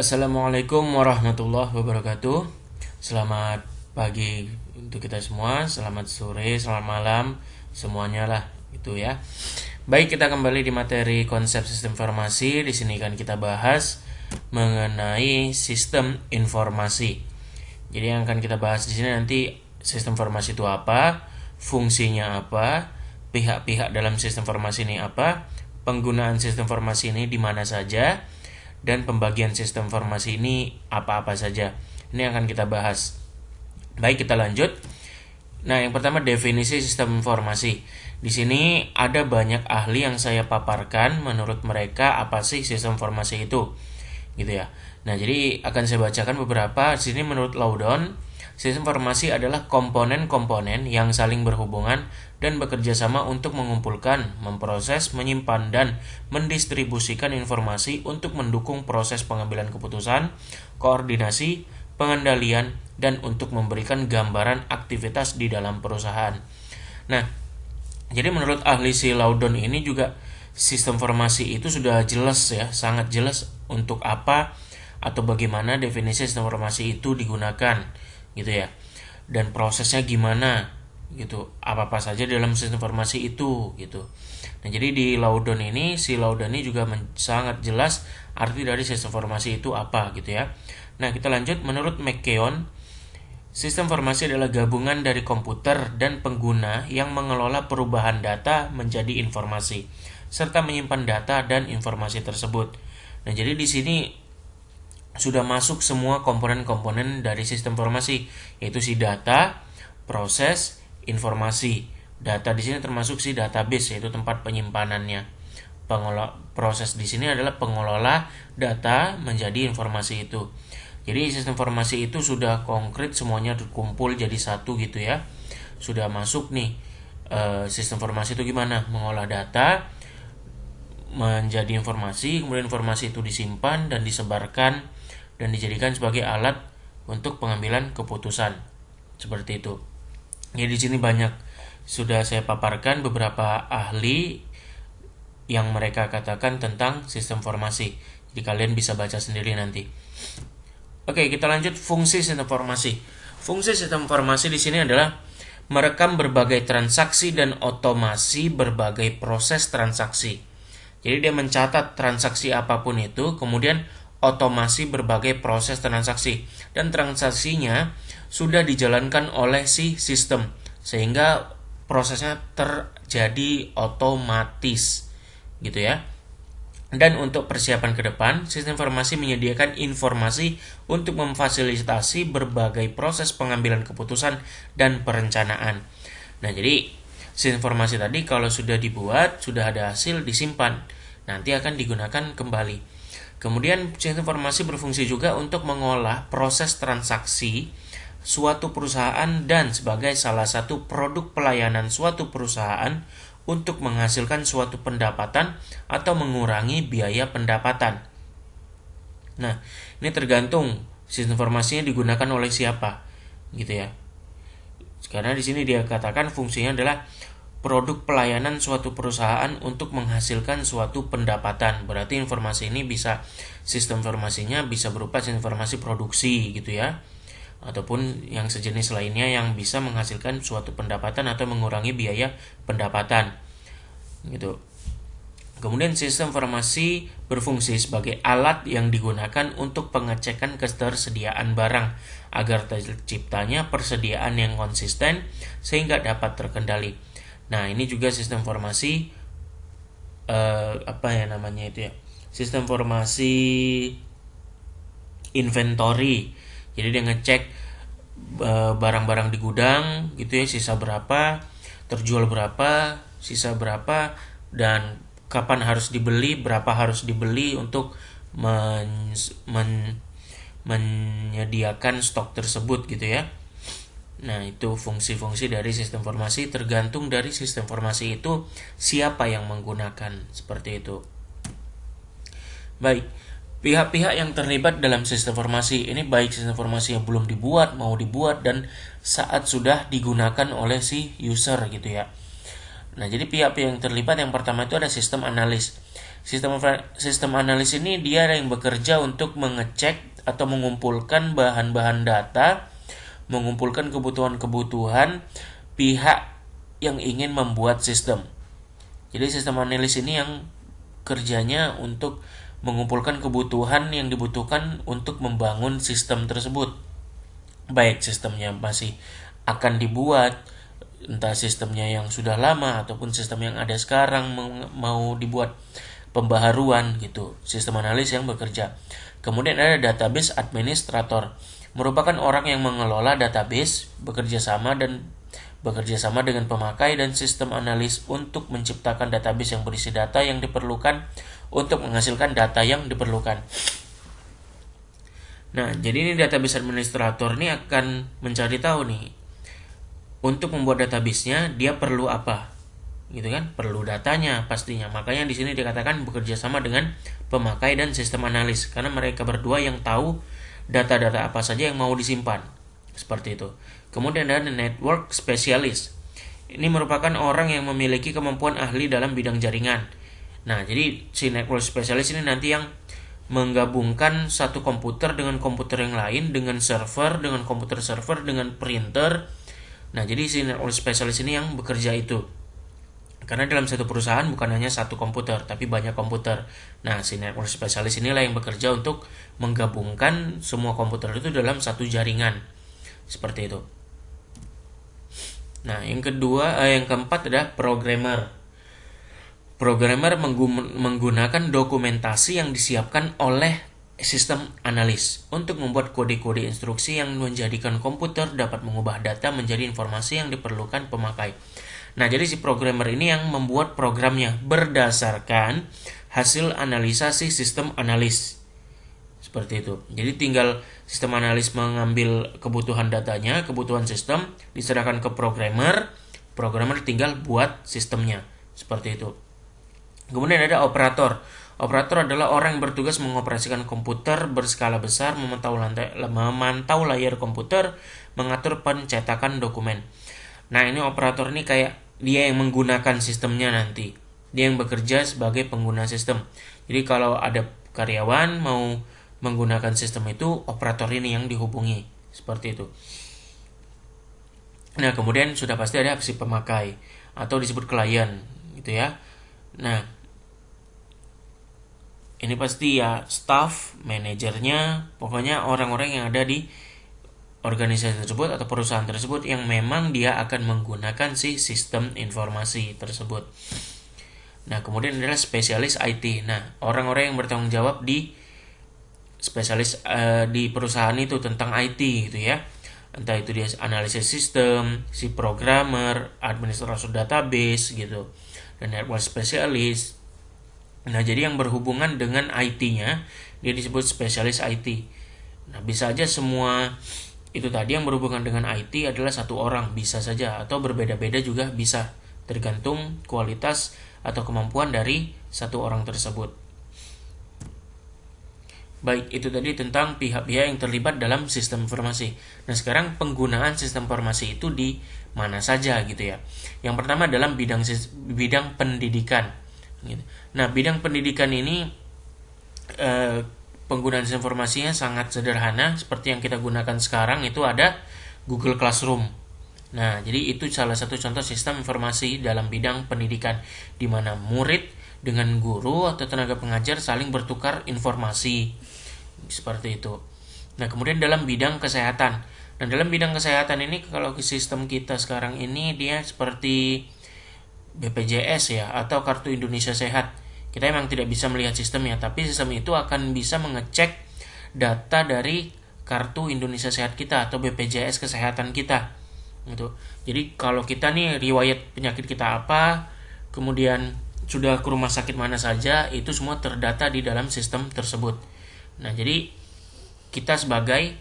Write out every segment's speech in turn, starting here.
Assalamualaikum warahmatullahi wabarakatuh. Selamat pagi untuk kita semua, selamat sore, selamat malam, semuanya lah gitu ya. Baik, kita kembali di materi konsep sistem informasi. Di sini kan kita bahas mengenai sistem informasi. Jadi yang akan kita bahas di sini nanti sistem informasi itu apa, fungsinya apa, pihak-pihak dalam sistem informasi ini apa, penggunaan sistem informasi ini di mana saja, dan pembagian sistem informasi ini apa-apa saja. Ini akan kita bahas. Baik, kita lanjut. Nah, yang pertama definisi sistem informasi. Di sini ada banyak ahli yang saya paparkan, menurut mereka apa sih sistem informasi itu, gitu ya. Nah, jadi akan saya bacakan beberapa. Di sini menurut Laudon, sistem informasi adalah komponen-komponen yang saling berhubungan dan bekerja sama untuk mengumpulkan, memproses, menyimpan, dan mendistribusikan informasi untuk mendukung proses pengambilan keputusan, koordinasi, pengendalian, dan untuk memberikan gambaran aktivitas di dalam perusahaan. Nah, jadi menurut ahli si Laudon ini juga sistem informasi itu sudah jelas ya, sangat jelas untuk apa atau bagaimana definisi sistem informasi itu digunakan, gitu ya, dan prosesnya gimana gitu, apa saja dalam sistem informasi itu gitu. Nah, jadi di Laudon ini, si Laudon ini juga sangat jelas arti dari sistem informasi itu apa gitu ya. Nah, kita lanjut. Menurut McKeown, sistem informasi adalah gabungan dari komputer dan pengguna yang mengelola perubahan data menjadi informasi serta menyimpan data dan informasi tersebut. Nah, jadi di sini sudah masuk semua komponen-komponen dari sistem informasi, yaitu si data, proses, informasi. Data di sini termasuk si database, yaitu tempat penyimpanannya. Proses di sini adalah pengelola data menjadi informasi itu. Jadi sistem informasi itu sudah konkret, semuanya terkumpul jadi satu gitu ya. Sudah masuk nih sistem informasi itu gimana? Mengolah data menjadi informasi, kemudian informasi itu disimpan dan disebarkan dan dijadikan sebagai alat untuk pengambilan keputusan. Seperti itu. Ya, di sini banyak sudah saya paparkan beberapa ahli yang mereka katakan tentang sistem informasi. Jadi kalian bisa baca sendiri nanti. Oke, kita lanjut fungsi sistem informasi. Fungsi sistem informasi di sini adalah merekam berbagai transaksi dan otomasi berbagai proses transaksi. Jadi dia mencatat transaksi apapun itu, kemudian otomasi berbagai proses transaksi, dan transaksinya sudah dijalankan oleh si sistem sehingga prosesnya terjadi otomatis gitu ya. Dan untuk persiapan ke depan, sistem informasi menyediakan informasi untuk memfasilitasi berbagai proses pengambilan keputusan dan perencanaan. Nah, jadi sistem informasi tadi kalau sudah dibuat, sudah ada hasil, disimpan, nanti akan digunakan kembali. Kemudian sistem informasi berfungsi juga untuk mengolah proses transaksi suatu perusahaan dan sebagai salah satu produk pelayanan suatu perusahaan untuk menghasilkan suatu pendapatan atau mengurangi biaya pendapatan. Nah, ini tergantung sistem informasinya digunakan oleh siapa, gitu ya. Karena di sini dia katakan fungsinya adalah produk pelayanan suatu perusahaan untuk menghasilkan suatu pendapatan. Berarti informasi ini bisa, sistem informasinya bisa berupa informasi produksi gitu ya, ataupun yang sejenis lainnya yang bisa menghasilkan suatu pendapatan atau mengurangi biaya pendapatan gitu. Kemudian sistem informasi berfungsi sebagai alat yang digunakan untuk pengecekan ketersediaan barang agar terciptanya persediaan yang konsisten sehingga dapat terkendali. Nah, ini juga sistem informasi sistem informasi inventory. Jadi dia ngecek barang-barang di gudang gitu ya, sisa berapa, terjual berapa, sisa berapa, dan kapan harus dibeli, berapa harus dibeli untuk menyediakan stok tersebut gitu ya. Nah, itu fungsi-fungsi dari sistem informasi, tergantung dari sistem informasi itu siapa yang menggunakan, seperti itu. Baik, pihak-pihak yang terlibat dalam sistem informasi ini baik sistem informasi yang belum dibuat, mau dibuat, dan saat sudah digunakan oleh si user gitu ya. Nah, jadi pihak-pihak yang terlibat yang pertama itu ada sistem analis. Sistem analis ini dia yang bekerja untuk mengecek atau mengumpulkan bahan-bahan data, mengumpulkan kebutuhan-kebutuhan pihak yang ingin membuat sistem. Jadi sistem analis ini yang kerjanya untuk mengumpulkan kebutuhan yang dibutuhkan untuk membangun sistem tersebut. Baik sistemnya masih akan dibuat, entah sistemnya yang sudah lama ataupun sistem yang ada sekarang mau dibuat pembaharuan gitu. Sistem analis yang bekerja. Kemudian ada database administrator, merupakan orang yang mengelola database, bekerja sama dengan pemakai dan sistem analis untuk menciptakan database yang berisi data yang diperlukan untuk menghasilkan data yang diperlukan. Nah, jadi ini database administrator ini akan mencari tahu nih, untuk membuat database-nya dia perlu apa, gitu kan? Perlu datanya pastinya. Makanya di sini dikatakan bekerja sama dengan pemakai dan sistem analis, karena mereka berdua yang tahu data-data apa saja yang mau disimpan. Seperti itu. Kemudian ada network specialist. Ini merupakan orang yang memiliki kemampuan ahli dalam bidang jaringan. Nah, jadi si network specialist ini nanti yang menggabungkan satu komputer dengan komputer yang lain, dengan server, dengan komputer server, dengan printer. Nah, jadi si network specialist ini yang bekerja itu. Karena dalam satu perusahaan bukan hanya satu komputer, tapi banyak komputer. Nah, si network specialist inilah yang bekerja untuk menggabungkan semua komputer itu dalam satu jaringan. Seperti itu. Nah, yang keempat adalah programmer. Programmer menggunakan dokumentasi yang disiapkan oleh sistem analis untuk membuat kode-kode instruksi yang menjadikan komputer dapat mengubah data menjadi informasi yang diperlukan pemakai. Nah, jadi si programmer ini yang membuat programnya berdasarkan hasil analisa si sistem analis. Seperti itu. Jadi tinggal sistem analis mengambil kebutuhan datanya, kebutuhan sistem, diserahkan ke programmer tinggal buat sistemnya. Seperti itu. Kemudian ada operator. Operator adalah orang yang bertugas mengoperasikan komputer berskala besar, memantau layar komputer, mengatur pencetakan dokumen. Nah, ini operator ini kayak dia yang menggunakan sistemnya nanti. Dia yang bekerja sebagai pengguna sistem. Jadi kalau ada karyawan mau menggunakan sistem itu, operator ini yang dihubungi. Seperti itu. Nah, kemudian sudah pasti ada si pemakai atau disebut klien gitu ya. Nah, ini pasti ya staff, manajernya, pokoknya orang-orang yang ada di organisasi tersebut atau perusahaan tersebut yang memang dia akan menggunakan si sistem informasi tersebut. Nah, kemudian adalah spesialis IT. Nah, orang-orang yang bertanggung jawab di spesialis di perusahaan itu tentang IT gitu ya. Entah itu dia analisis sistem, si programmer, administrator database gitu, dan network specialist. Nah, jadi yang berhubungan dengan IT-nya dia disebut spesialis IT. Nah, bisa aja semua itu tadi yang berhubungan dengan IT adalah satu orang, bisa saja, atau berbeda-beda juga bisa, tergantung kualitas atau kemampuan dari satu orang tersebut. Baik, itu tadi tentang pihak-pihak yang terlibat dalam sistem informasi. Nah, sekarang penggunaan sistem informasi itu di mana saja gitu ya. Yang pertama dalam bidang pendidikan. Nah, bidang pendidikan ini penggunaan informasinya sangat sederhana, seperti yang kita gunakan sekarang itu ada Google Classroom. Nah, jadi itu salah satu contoh sistem informasi dalam bidang pendidikan, di mana murid dengan guru atau tenaga pengajar saling bertukar informasi seperti itu. Nah, kemudian dalam bidang kesehatan. Nah, dalam bidang kesehatan ini kalau sistem kita sekarang ini dia seperti BPJS ya, atau Kartu Indonesia Sehat. Kita memang tidak bisa melihat sistemnya, tapi sistem itu akan bisa mengecek data dari Kartu Indonesia Sehat kita atau BPJS kesehatan kita. Gitu. Jadi kalau kita nih riwayat penyakit kita apa, kemudian sudah ke rumah sakit mana saja, itu semua terdata di dalam sistem tersebut. Nah, jadi kita sebagai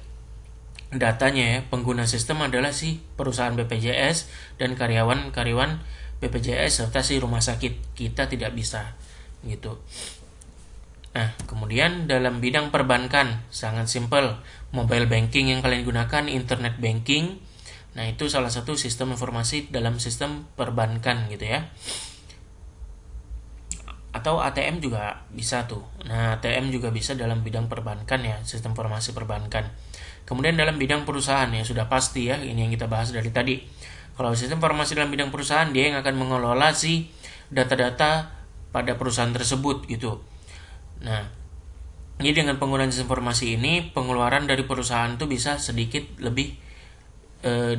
datanya ya, pengguna sistem adalah si perusahaan BPJS dan karyawan-karyawan BPJS serta si rumah sakit. Kita tidak bisa gitu. Nah, kemudian dalam bidang perbankan sangat simpel, mobile banking yang kalian gunakan, internet banking. Nah, itu salah satu sistem informasi dalam sistem perbankan gitu ya. atau ATM juga bisa tuh. Nah, ATM juga bisa dalam bidang perbankan ya, sistem informasi perbankan. Kemudian dalam bidang perusahaan ya sudah pasti ya, ini yang kita bahas dari tadi. Kalau sistem informasi dalam bidang perusahaan, dia yang akan mengelola si data-data pada perusahaan tersebut gitu. Nah, jadi dengan penggunaan sistem informasi ini, pengeluaran dari perusahaan itu bisa sedikit lebih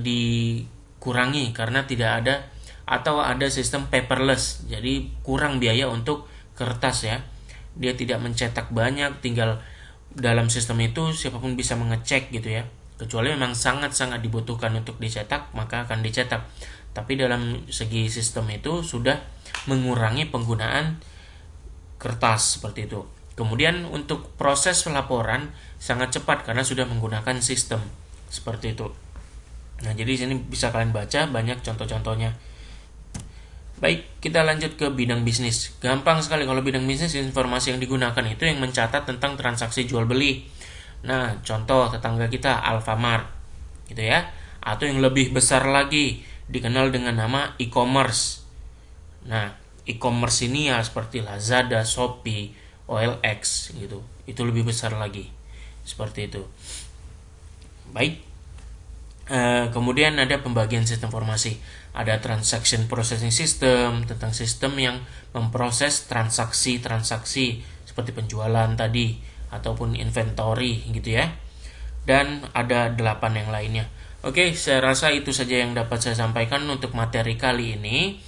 dikurangi karena tidak ada atau ada sistem paperless, jadi kurang biaya untuk kertas ya. Dia tidak mencetak banyak, tinggal dalam sistem itu siapapun bisa mengecek gitu ya. Kecuali memang sangat-sangat dibutuhkan untuk dicetak, maka akan dicetak. Tapi dalam segi sistem itu sudah mengurangi penggunaan kertas seperti itu. Kemudian untuk proses pelaporan sangat cepat karena sudah menggunakan sistem seperti itu. Nah, jadi sini bisa kalian baca banyak contoh-contohnya. Baik, kita lanjut ke bidang bisnis. Gampang sekali kalau bidang bisnis, informasi yang digunakan itu yang mencatat tentang transaksi jual beli. Nah, contoh tetangga kita Alfamart gitu ya. Atau yang lebih besar lagi dikenal dengan nama e-commerce. Nah, e-commerce ini ya seperti Lazada, Shopee, OLX gitu. Itu lebih besar lagi. Seperti itu. Baik. Kemudian ada pembagian sistem informasi. Ada transaction processing system, tentang sistem yang memproses transaksi-transaksi seperti penjualan tadi ataupun inventory gitu ya. Dan ada 8 yang lainnya. Oke, saya rasa itu saja yang dapat saya sampaikan untuk materi kali ini.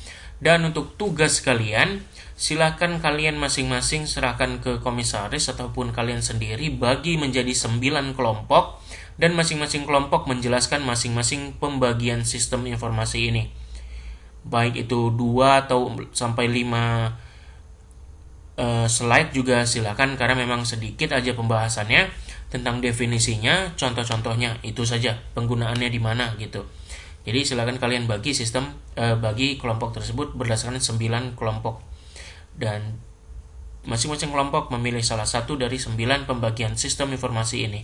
Dan untuk tugas kalian, silakan kalian masing-masing serahkan ke komisaris ataupun kalian sendiri bagi menjadi 9 kelompok. Dan masing-masing kelompok menjelaskan masing-masing pembagian sistem informasi ini. Baik itu 2 atau sampai 5 slide juga silakan, karena memang sedikit aja pembahasannya tentang definisinya, contoh-contohnya itu saja, penggunaannya di mana gitu. Jadi silakan kalian bagi sistem bagi kelompok tersebut berdasarkan 9 kelompok. Dan masing-masing kelompok memilih salah satu dari 9 pembagian sistem informasi ini.